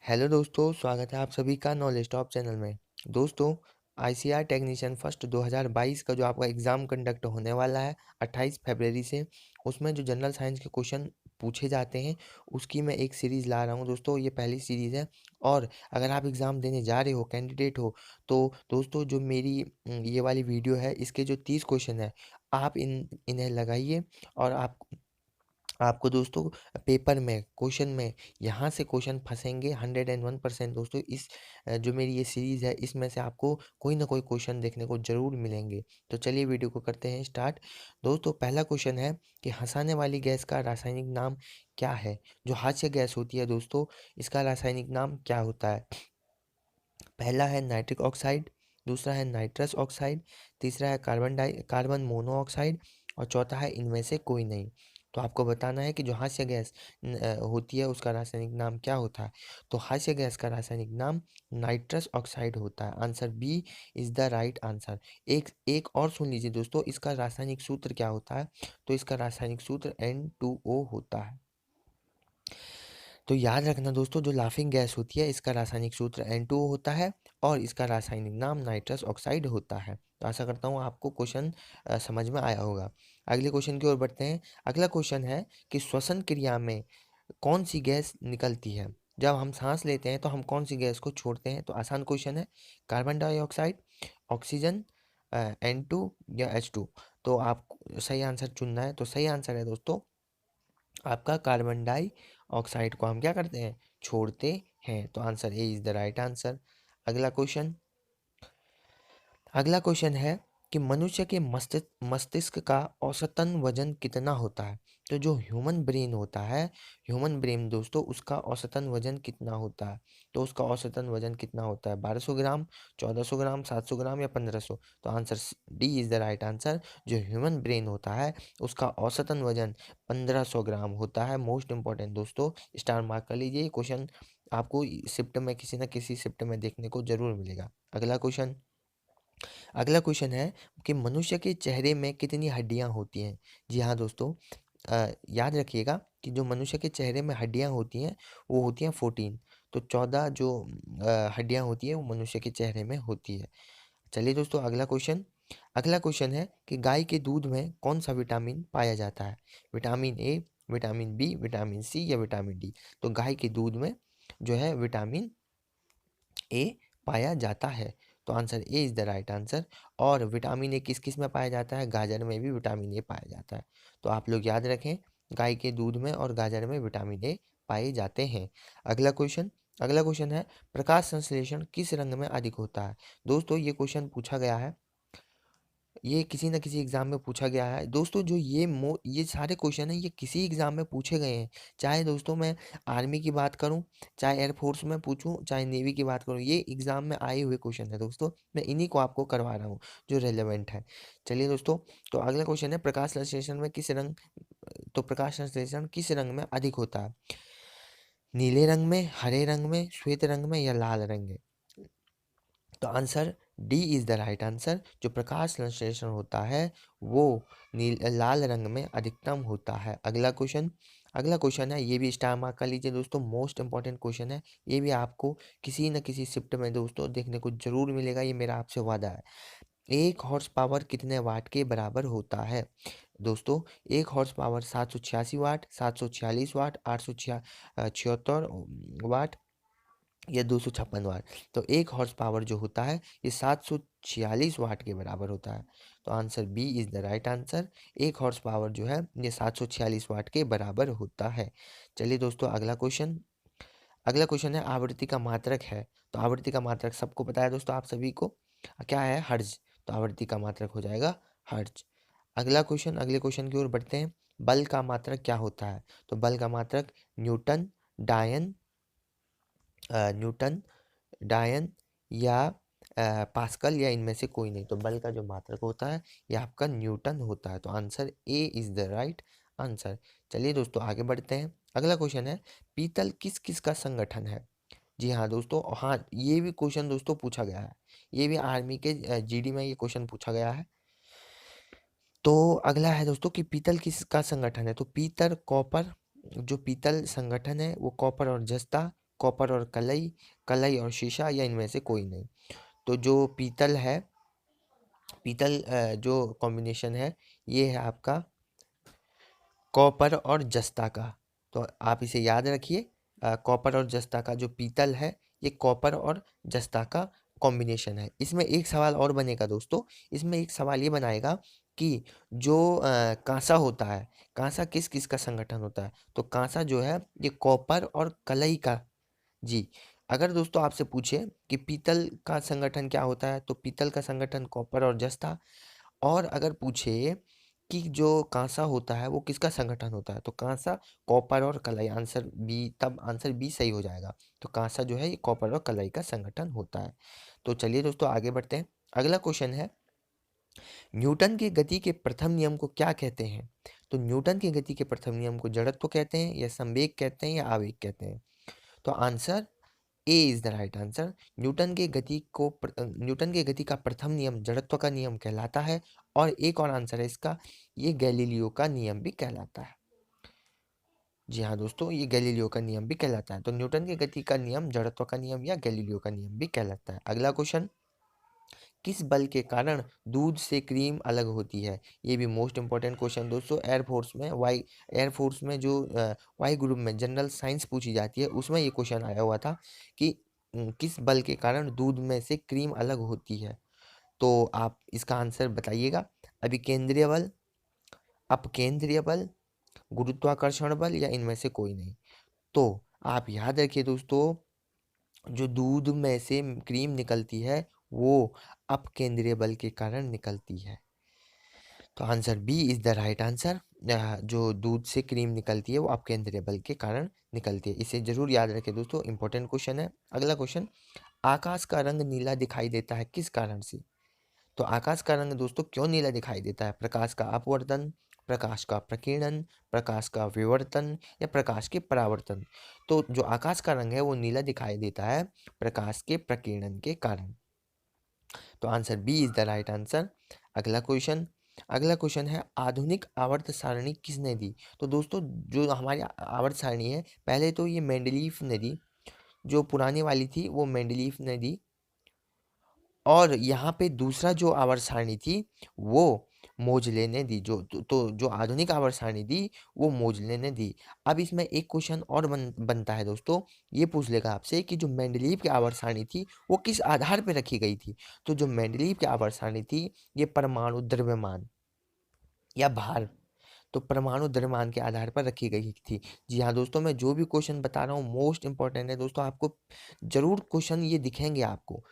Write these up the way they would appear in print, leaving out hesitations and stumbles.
Hello दोस्तों, स्वागत है आप सभी का नॉलेज टॉप चैनल में। दोस्तों, आईसीआर टेक्नीशियन फर्स्ट 2022 का जो आपका एग्ज़ाम कंडक्ट होने वाला है 28 फरवरी से, उसमें जो जनरल साइंस के क्वेश्चन पूछे जाते हैं उसकी मैं एक सीरीज़ ला रहा हूं। दोस्तों, ये पहली सीरीज़ है और अगर आप एग्ज़ाम देने जा रहे हो, कैंडिडेट हो, तो दोस्तों जो मेरी ये वाली वीडियो है, इसके जो 30 क्वेश्चन है, आप इन्हें लगाइए और आपको दोस्तों पेपर में क्वेश्चन में यहाँ से क्वेश्चन फंसेंगे 101% दोस्तों। जो मेरी ये सीरीज़ है इसमें से आपको कोई ना कोई क्वेश्चन देखने को ज़रूर मिलेंगे। तो चलिए वीडियो को करते हैं स्टार्ट। दोस्तों, पहला क्वेश्चन है कि हंसाने वाली गैस का रासायनिक नाम क्या है। जो हास्य गैस होती है दोस्तों, इसका रासायनिक नाम क्या होता है। पहला है नाइट्रिक ऑक्साइड, दूसरा है नाइट्रस ऑक्साइड, तीसरा है कार्बन मोनोऑक्साइड और चौथा है इनमें से कोई नहीं। तो आपको बताना है कि जो हास्य गैस होती है उसका रासायनिक नाम क्या होता है। तो हास्य गैस का रासायनिक नाम नाइट्रस ऑक्साइड होता है। Answer B is the right answer. एक एक और सुन लीजिए दोस्तों, इसका रासायनिक सूत्र क्या होता है। तो इसका रासायनिक सूत्र N2O होता है। तो याद रखना दोस्तों, जो लाफिंग गैस होती है इसका रासायनिक सूत्र N2O होता है और इसका रासायनिक नाम नाइट्रस ऑक्साइड होता है। तो आशा करता हूँ आपको क्वेश्चन समझ में आया होगा। अगले क्वेश्चन की ओर बढ़ते हैं। अगला क्वेश्चन है कि श्वसन क्रिया में कौन सी गैस निकलती है। जब हम सांस लेते हैं तो हम कौन सी गैस को छोड़ते हैं। तो आसान क्वेश्चन है, कार्बन डाइऑक्साइड, ऑक्सीजन, N2 या H2। तो आप सही आंसर चुनना है। तो सही आंसर है दोस्तों आपका कार्बन डाइऑक्साइड को हम क्या करते हैं, छोड़ते हैं। तो answer A is the right answer. अगला क्वेश्चन अगला क्वेश्चन है कि मनुष्य के मस्तिष्क का औसतन वजन कितना होता है। तो जो ह्यूमन ब्रेन होता है, ह्यूमन ब्रेन दोस्तों, उसका औसतन वजन कितना होता है। तो उसका औसतन वजन कितना होता है, 1200 ग्राम, 1400 ग्राम, 700 ग्राम या 1500। तो answer D is the right answer. जो ह्यूमन ब्रेन होता है उसका औसतन वजन 1500 ग्राम होता है। मोस्ट इंपॉर्टेंट दोस्तों, स्टार मार्क कर लीजिए। क्वेश्चन आपको शिफ्ट में किसी न किसी शिफ्ट में देखने को जरूर मिलेगा। अगला क्वेश्चन है कि मनुष्य के चेहरे में कितनी हड्डियां होती हैं। जी हाँ दोस्तों, याद रखिएगा कि जो मनुष्य के चेहरे में हड्डियां होती हैं वो होती हैं 14। तो 14 जो हड्डियां होती है वो मनुष्य के चेहरे में होती है। चलिए दोस्तों, अगला क्वेश्चन है कि गाय के दूध में कौन सा विटामिन पाया जाता है। Vitamin A, vitamin B, vitamin C या विटामिन डी। तो गाय के दूध में जो है विटामिन ए पाया जाता है। तो answer A is the right answer. और विटामिन ए किस किस में पाया जाता है, गाजर में भी विटामिन ए पाया जाता है। तो आप लोग याद रखें, गाय के दूध में और गाजर में विटामिन ए पाए जाते हैं। अगला क्वेश्चन अगला क्वेश्चन है, प्रकाश संश्लेषण किस रंग में अधिक होता है। दोस्तों, ये क्वेश्चन पूछा गया है, ये किसी न किसी एग्जाम में पूछा गया है दोस्तों। जो ये सारे क्वेश्चन हैं ये किसी एग्जाम में पूछे गए हैं। चाहे दोस्तों मैं आर्मी की बात करूं, चाहे एयरफोर्स में पूछूं, चाहे नेवी की बात करूं, ये एग्जाम में आए हुए क्वेश्चन है दोस्तों। मैं इन्हीं को आपको करवा रहा हूं जो रेलेवेंट है। चलिए दोस्तों, तो अगला क्वेश्चन है, प्रकाश संश्लेषण किस रंग में अधिक होता है। नीले रंग में, हरे रंग में, श्वेत रंग में या लाल रंग में। तो answer D is the right answer. जो प्रकाश संश्लेषण होता है वो लाल रंग में अधिकतम होता है। अगला क्वेश्चन है, ये भी स्टार मार्क कर लीजिए दोस्तों, मोस्ट इंपॉर्टेंट क्वेश्चन है। ये भी आपको किसी न किसी शिफ्ट में दोस्तों देखने को जरूर मिलेगा, ये मेरा आपसे वादा है। एक हॉर्स पावर कितने वाट के बराबर होता है। दोस्तों, एक हॉर्स पावर 786 वाट, 746 वाट, 876 वाट या 256 वाट। तो एक हॉर्स पावर जो होता है ये 746 वाट के बराबर होता है। तो answer B is the right answer. एक हॉर्स पावर जो है ये 746 वाट के बराबर होता है। चलिए दोस्तों, अगला क्वेश्चन है, आवृत्ति का मात्रक है। तो आवृत्ति का मात्रक सबको पता है दोस्तों, आप सभी को क्या है, हर्ज। तो आवृत्ति का मात्रक हो जाएगा हर्ज। अगले क्वेश्चन की ओर बढ़ते हैं। बल का मात्रक क्या होता है। तो बल का मात्रक न्यूटन, डायन, न्यूटन, डायन या पास्कल या इनमें से कोई नहीं। तो बल का जो मात्रक होता है ये आपका न्यूटन होता है। तो answer A is the right answer. चलिए दोस्तों, आगे बढ़ते हैं। अगला क्वेश्चन है, पीतल किस किस का संगठन है। जी हाँ दोस्तों, हाँ ये भी क्वेश्चन दोस्तों पूछा गया है। ये भी आर्मी के जीडी में ये क्वेश्चन पूछा गया है। तो अगला है दोस्तों कि पीतल किसका संगठन है। तो पीतल कॉपर, जो पीतल संगठन है वो कॉपर और जस्ता, कॉपर और कलई, कलई और शीशा, या इनमें से कोई नहीं। तो जो पीतल है, पीतल जो कॉम्बिनेशन है ये है आपका कॉपर और जस्ता का। तो आप इसे याद रखिए, कॉपर और जस्ता का जो पीतल है ये कॉपर और जस्ता का कॉम्बिनेशन है। इसमें एक सवाल और बनेगा दोस्तों, इसमें एक सवाल ये बनाएगा कि जो कांसा होता है, कांसा किस किस का संगठन होता है? तो कांसा जो है ये कॉपर और कलई का। जी, अगर दोस्तों आपसे पूछे कि पीतल का संगठन क्या होता है, तो पीतल का संगठन कॉपर और जस्ता। और अगर पूछे कि जो कांसा होता है वो किसका संगठन होता है, तो कांसा कॉपर और कलई, आंसर बी, तब आंसर बी सही हो जाएगा। तो कांसा जो है ये कॉपर और कलई का संगठन होता है। तो चलिए दोस्तों आगे बढ़ते हैं। अगला क्वेश्चन है, न्यूटन के गति के प्रथम नियम को क्या कहते हैं? तो न्यूटन के गति के प्रथम नियम को जड़त्व कहते हैं, या संवेग कहते हैं, या आवेग कहते हैं? तो answer A is the right answer. Newton के गति का प्रथम नियम जड़त्व का नियम कहलाता है। और एक और आंसर है इसका, ये गैलीलियो का नियम भी कहलाता है। जी हाँ दोस्तों, ये गैलीलियो का नियम भी कहलाता है। तो न्यूटन की गति का नियम जड़त्व का नियम या गैलीलियो का नियम भी कहलाता है। अगला क्वेश्चन, किस बल के कारण दूध से क्रीम अलग होती है? ये भी मोस्ट इंपॉर्टेंट क्वेश्चन दोस्तों, एयरफोर्स में जो वाई ग्रुप में जनरल साइंस पूछी जाती है उसमें ये क्वेश्चन आया हुआ था कि किस बल के कारण दूध में से क्रीम अलग होती है? तो आप इसका आंसर बताइएगा। अभिकेंद्रीय बल, अपकेंद्रीय बल, गुरुत्वाकर्षण बल, या इनमें से कोई नहीं? तो आप याद रखिए दोस्तों, जो दूध में से क्रीम निकलती है वो अपकेंद्रीय बल के कारण निकलती है। तो answer B is the right answer. जो दूध से क्रीम निकलती है वो अपकेंद्रीय बल के कारण निकलती है। इसे जरूर याद रखें दोस्तों, इंपॉर्टेंट क्वेश्चन है। अगला क्वेश्चन, आकाश का रंग नीला दिखाई देता है किस कारण से? तो आकाश का रंग दोस्तों क्यों नीला दिखाई देता है? प्रकाश का अपवर्तन, प्रकाश का प्रकीर्णन, प्रकाश का विवर्तन, या प्रकाश के परावर्तन? तो जो आकाश का रंग है वो नीला दिखाई देता है प्रकाश के प्रकीर्णन के कारण। तो answer B is the right answer. अगला क्वेश्चन है, आधुनिक आवर्त सारणी किसने दी? तो दोस्तों जो हमारी आवर्त सारणी है, पहले तो ये मेंडलीफ ने दी, जो पुरानी वाली थी वो मेंडलीफ ने दी। और यहाँ पे दूसरा जो आवर्त सारणी थी वो मोजले ने दी। तो जो आधुनिक आवर्त सारणी दी वो मोजले ने दी। अब इसमें एक क्वेश्चन और बनता है दोस्तों, ये पूछ लेगा आपसे कि जो मेंडलीव की आवर्त सारणी थी वो किस आधार पे रखी गई थी? तो जो मेंडलीव की आवर्त सारणी थी ये परमाणु द्रव्यमान या भार, तो परमाणु द्रव्यमान के आधार पर रखी गई थी। जी हाँ दोस्तों, मैं जो भी क्वेश्चन बता रहा हूँ मोस्ट इंपॉर्टेंट है दोस्तों, आपको जरूर क्वेश्चन ये दिखेंगे आपको।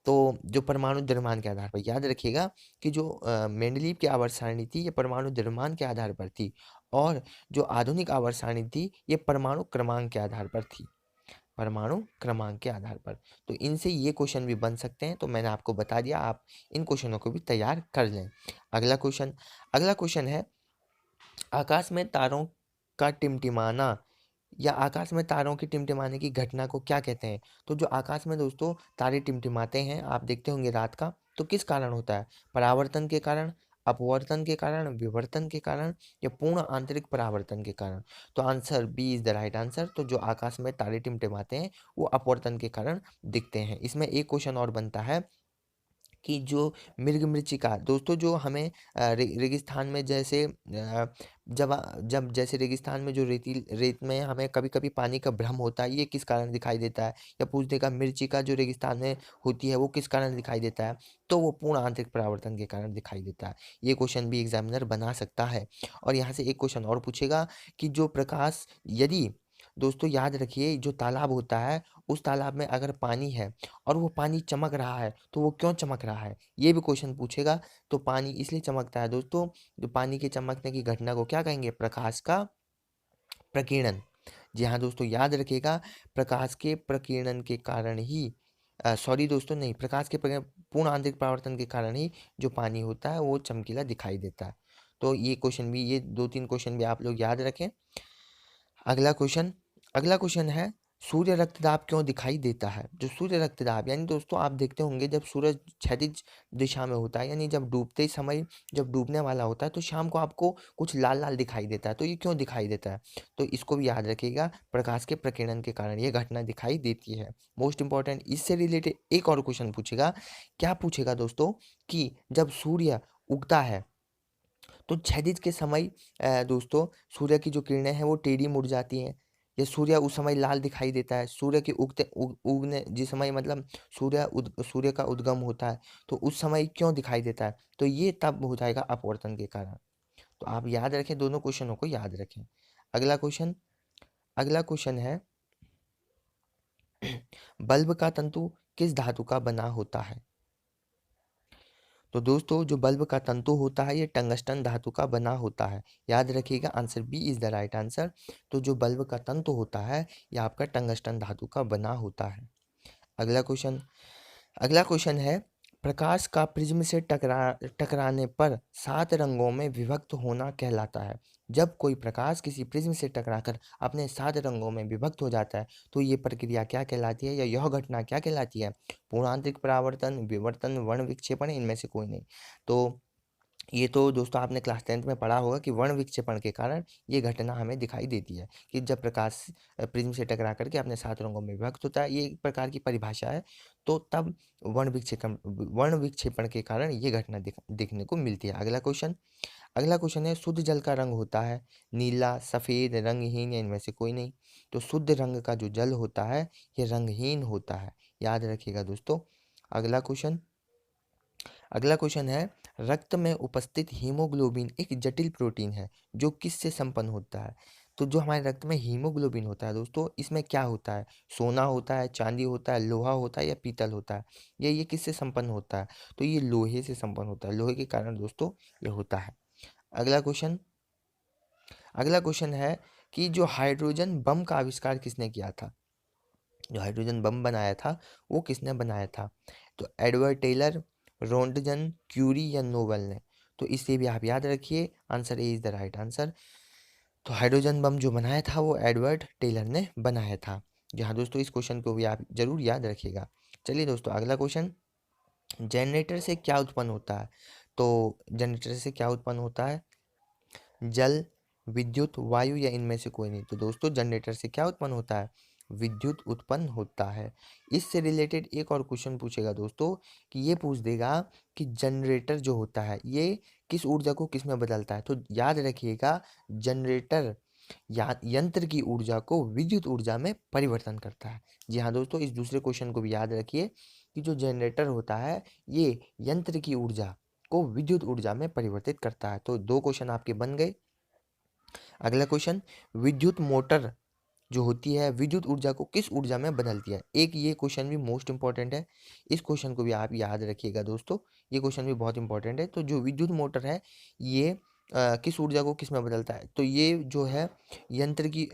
तो जो परमाणु द्रव्यमान के आधार पर, याद रखिएगा कि जो मेंडलीव की आवर्त सारणी थी ये परमाणु द्रव्यमान के आधार पर थी, और जो आधुनिक आवर्त सारणी थी ये परमाणु क्रमांक के आधार पर थी, परमाणु क्रमांक के आधार पर। तो इनसे ये क्वेश्चन भी बन सकते हैं, तो मैंने आपको बता दिया, आप इन क्वेश्चनों को भी तैयार कर लें। अगला क्वेश्चन है, आकाश में तारों का टिमटिमाना या आकाश में तारों के टिमटिमाने की घटना को क्या कहते हैं? तो जो आकाश में दोस्तों तारे टिमटिमाते हैं, आप देखते होंगे रात का, तो किस कारण होता है? परावर्तन के कारण, अपवर्तन के कारण, विवर्तन के कारण, या पूर्ण आंतरिक परावर्तन के कारण? तो answer B is the right answer. तो जो आकाश में तारे टिमटिमाते हैं वो अपवर्तन के कारण दिखते हैं। इसमें एक क्वेश्चन और बनता है कि जो मृगमृचिका दोस्तों, जो हमें रेगिस्तान में जैसे जब जैसे रेगिस्तान में जो रेत में हमें कभी कभी पानी का भ्रम होता है, ये किस कारण दिखाई देता है? या पूछ देगा मृचिका जो रेगिस्तान में होती है वो किस कारण दिखाई देता है? तो वो पूर्ण आंतरिक परावर्तन के कारण दिखाई देता है। ये क्वेश्चन भी एग्जामिनर बना सकता है। और यहाँ से एक क्वेश्चन और पूछेगा कि जो प्रकाश, यदि दोस्तों याद रखिए, जो तालाब होता है उस तालाब में अगर पानी है और वो पानी चमक रहा है तो वो क्यों चमक रहा है, ये भी क्वेश्चन पूछेगा। तो पानी इसलिए चमकता है दोस्तों, जो पानी के चमकने की घटना को क्या कहेंगे? प्रकाश का प्रकीर्णन। जी हाँ दोस्तों, याद रखिएगा, प्रकाश के प्रकीर्णन के कारण ही, सॉरी दोस्तों, नहीं, प्रकाश के पूर्ण आंतरिक परावर्तन के कारण ही जो पानी होता है वो चमकीला दिखाई देता है। तो ये 2-3 क्वेश्चन भी आप लोग याद रखें। अगला क्वेश्चन है, सूर्य रक्तदाब क्यों दिखाई देता है? जो सूर्य रक्तदाब यानी दोस्तों आप देखते होंगे जब सूरज क्षैतिज दिशा में होता है यानी जब डूबते समय जब डूबने वाला होता है तो शाम को आपको कुछ लाल-लाल दिखाई देता है। तो ये क्यों दिखाई देता है? तो इसको भी याद रखिएगा, प्रकाश के प्रकीर्णन के कारण ये घटना दिखाई देती है। मोस्ट इम्पोर्टेंट इससे रिलेटेड एक और क्वेश्चन पूछेगा। क्या पूछेगा दोस्तों कि जब सूर्य उगता है तो क्षैतिज के समय दोस्तों सूर्य की जो किरणें हैं वो टेढ़ी मुड़ जाती हैं या सूर्य उस समय लाल दिखाई देता है। सूर्य के उगने जिस समय मतलब सूर्य का उद्गम होता है तो उस समय क्यों दिखाई देता है? तो ये तब हो जाएगा अपवर्तन के कारण। तो आप याद रखें, दोनों क्वेश्चनों को याद रखें। अगला क्वेश्चन अगला क्वेश्चन है बल्ब का तंतु किस धातु का बना होता है? तो दोस्तों जो बल्ब का तंतु होता है ये टंगस्टन धातु का बना होता है। याद रखिएगा, answer B is the right answer. तो जो बल्ब का तंतु होता है ये आपका टंगस्टन धातु का बना होता है। अगला क्वेश्चन अगला क्वेश्चन है प्रकाश का प्रिज्म से टकराने पर 7 रंगों में विभक्त होना कहलाता है। जब कोई प्रकाश किसी प्रिज्म से टकराकर अपने 7 रंगों में विभक्त हो जाता है तो ये प्रक्रिया क्या कहलाती है या यह घटना क्या कहलाती है? पूर्णांतरिक परावर्तन, विवर्तन, वर्ण विक्षेपण, इनमें से कोई नहीं। तो ये तो दोस्तों आपने क्लास 10th में पढ़ा होगा कि वर्ण विक्षेपण के कारण ये घटना हमें दिखाई देती है कि जब प्रकाश प्रिज्म से टकरा करके अपने 7 रंगों में विभक्त होता है। ये एक प्रकार की परिभाषा है। तो तब वर्ण विक्षेपण के कारण ये घटना देखने को मिलती है। अगला क्वेश्चन है शुद्ध जल का रंग होता है नीला, सफ़ेद, रंगहीन या इनमें से कोई नहीं। तो शुद्ध रंग का जो जल होता है ये रंगहीन होता है। याद रखिएगा दोस्तों। अगला क्वेश्चन अगला क्वेश्चन है रक्त में उपस्थित हीमोग्लोबिन एक जटिल प्रोटीन है जो किससे संपन्न होता है? तो जो हमारे रक्त में हीमोग्लोबिन होता है दोस्तों इसमें क्या होता है? सोना होता है, चांदी होता है, लोहा होता है या पीतल होता है? ये किससे संपन्न होता है? तो ये लोहे से संपन्न होता है। लोहे के कारण दोस्तों ये होता है। अगला क्वेश्चन अगला क्वेश्चन है कि जो हाइड्रोजन बम का आविष्कार किसने किया था? जो हाइड्रोजन बम बनाया था वो किसने बनाया था? तो एडवर्ड टेलर, रोन्टगन, क्यूरी या नोबल ने। तो इसे भी आप याद रखिए, answer A is the right answer. तो हाइड्रोजन बम जो बनाया था वो एडवर्ड टेलर ने बनाया था। जी हाँ दोस्तों, इस क्वेश्चन को भी आप जरूर याद रखिएगा। चलिए दोस्तों अगला क्वेश्चन, जनरेटर से क्या उत्पन्न होता है? तो जनरेटर से क्या उत्पन्न होता है? जल, विद्युत, वायु या इनमें से कोई नहीं। तो दोस्तों जनरेटर से क्या उत्पन्न होता है? विद्युत उत्पन्न होता है। इससे रिलेटेड एक और क्वेश्चन पूछेगा दोस्तों कि ये पूछ देगा कि जनरेटर जो होता है ये किस ऊर्जा को किस में बदलता है? तो याद रखिएगा, जनरेटर या यंत्र की ऊर्जा को विद्युत ऊर्जा में परिवर्तन करता है। जी हाँ दोस्तों, इस दूसरे क्वेश्चन को भी याद रखिए कि जो जनरेटर होता है ये यंत्र की ऊर्जा को विद्युत ऊर्जा में परिवर्तित करता है। तो 2 क्वेश्चन आपके बन गए। अगला क्वेश्चन, विद्युत मोटर जो होती है विद्युत ऊर्जा को किस ऊर्जा में बदलती है? एक ये क्वेश्चन भी मोस्ट इंपॉर्टेंट है। इस क्वेश्चन को भी आप याद रखिएगा दोस्तों। ये क्वेश्चन भी बहुत इंपॉर्टेंट है। तो जो विद्युत मोटर है ये किस ऊर्जा को किस में बदलता है? तो ये जो है यंत्र की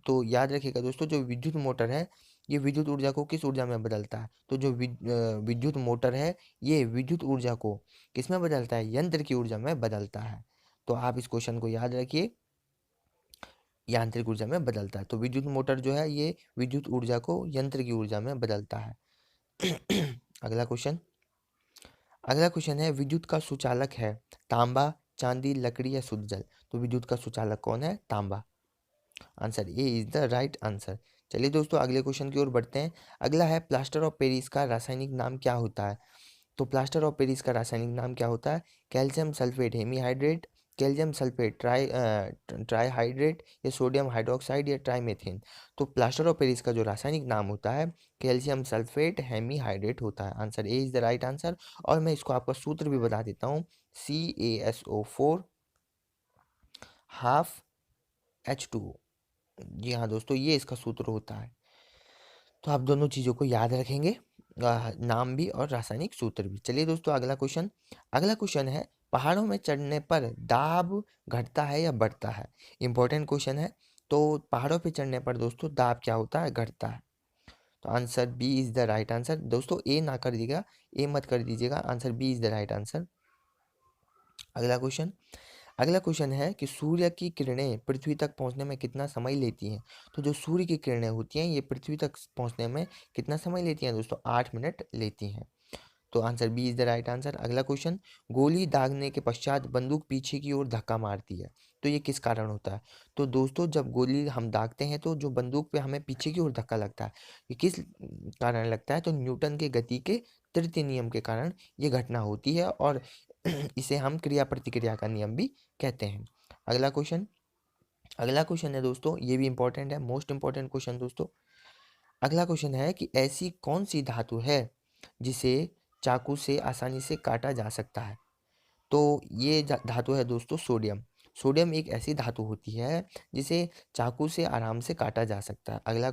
तो याद रखिएगा दोस्तों, जो विद्युत मोटर है ये विद्युत ऊर्जा को किस ऊर्जा में बदलता है? तो जो विद्युत मोटर है ये विद्युत ऊर्जा को किस में बदलता है? यंत्र की ऊर्जा में बदलता है। तो आप इस क्वेश्चन को याद रखिए, यांत्रिक ऊर्जा में बदलता है। तो विद्युत मोटर जो है ये विद्युत ऊर्जा को यंत्र की ऊर्जा में बदलता है। अगला क्वेश्चन अगला क्वेश्चन है विद्युत का सुचालक है तांबा, चांदी, लकड़ी या शुद्ध जल। तो विद्युत का सुचालक कौन है? तांबा। Answer A is the right answer. चलिए दोस्तों अगले क्वेश्चन की ओर बढ़ते हैं। अगला है प्लास्टर ऑफ पेरिस का रासायनिक नाम क्या होता है? तो प्लास्टर ऑफ पेरिस का रासायनिक नाम क्या होता है? Calcium sulphate hemihydrate, calcium sulphate ट्राईहाइड्रेट या सोडियम हाइड्रोक्साइड या ट्राईमेथेन। तो प्लास्टर ऑफ पेरिस का जो रासायनिक नाम होता है कैल्शियम सल्फेट हेमीहाइड्रेट होता है। Answer A is the right answer. और मैं इसको आपका सूत्र भी बता देता हूँ, CaSO4 हाफ H2O। जी हाँ दोस्तों, ये इसका सूत्र होता है। तो आप दोनों चीज़ों को याद रखेंगे, नाम भी और रासायनिक सूत्र भी। चलिए दोस्तों अगला क्वेश्चन है पहाड़ों में चढ़ने पर दाब घटता है या बढ़ता है? इंपॉर्टेंट क्वेश्चन है। तो पहाड़ों पे चढ़ने पर दोस्तों दाब क्या होता है? घटता है। तो answer B is the right answer. दोस्तों ए ना कर दीजिएगा, ए मत कर दीजिएगा, answer B is the right answer. अगला क्वेश्चन अगला क्वेश्चन है कि सूर्य की किरणें पृथ्वी तक पहुंचने में कितना समय लेती हैं। तो जो सूर्य की किरणें होती हैं ये पृथ्वी तक पहुंचने में कितना समय लेती हैं दोस्तों, 8 मिनट लेती हैं। तो answer B is the right answer. अगला क्वेश्चन, गोली दागने के पश्चात बंदूक पीछे की ओर धक्का मारती है, तो ये किस कारण होता है। तो दोस्तों जब गोली हम दागते हैं तो जो बंदूक पे हमें पीछे की ओर धक्का लगता है, ये किस कारण लगता है, तो न्यूटन के गति के तृतीय नियम के कारण ये घटना होती है, और इसे हम क्रिया प्रतिक्रिया का नियम भी कहते हैं। अगला क्वेश्चन है दोस्तों, ये भी इंपॉर्टेंट है, मोस्ट इंपॉर्टेंट क्वेश्चन दोस्तों। अगला क्वेश्चन है कि ऐसी कौन सी धातु है जिसे चाकू से आसानी से काटा जा सकता है। तो ये धातु है दोस्तों सोडियम। सोडियम एक ऐसी धातु होती है जिसे चाकू से आराम से काटा जा सकता है। अगला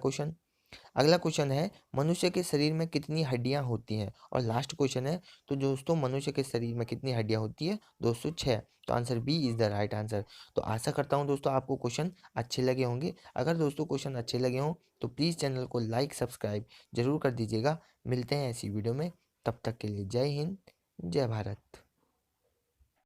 क्वेश्चन है मनुष्य के शरीर में कितनी हड्डियां होती हैं। और लास्ट क्वेश्चन है, तो दोस्तों मनुष्य के शरीर में कितनी हड्डियां होती है दोस्तों, 6। तो answer B is the right answer. तो आशा करता हूं दोस्तों आपको क्वेश्चन अच्छे लगे होंगे। अगर दोस्तों क्वेश्चन अच्छे लगे हों तो प्लीज़ चैनल को लाइक सब्सक्राइब जरूर कर दीजिएगा। मिलते हैं ऐसी वीडियो में, तब तक के लिए जय हिंद, जय भारत।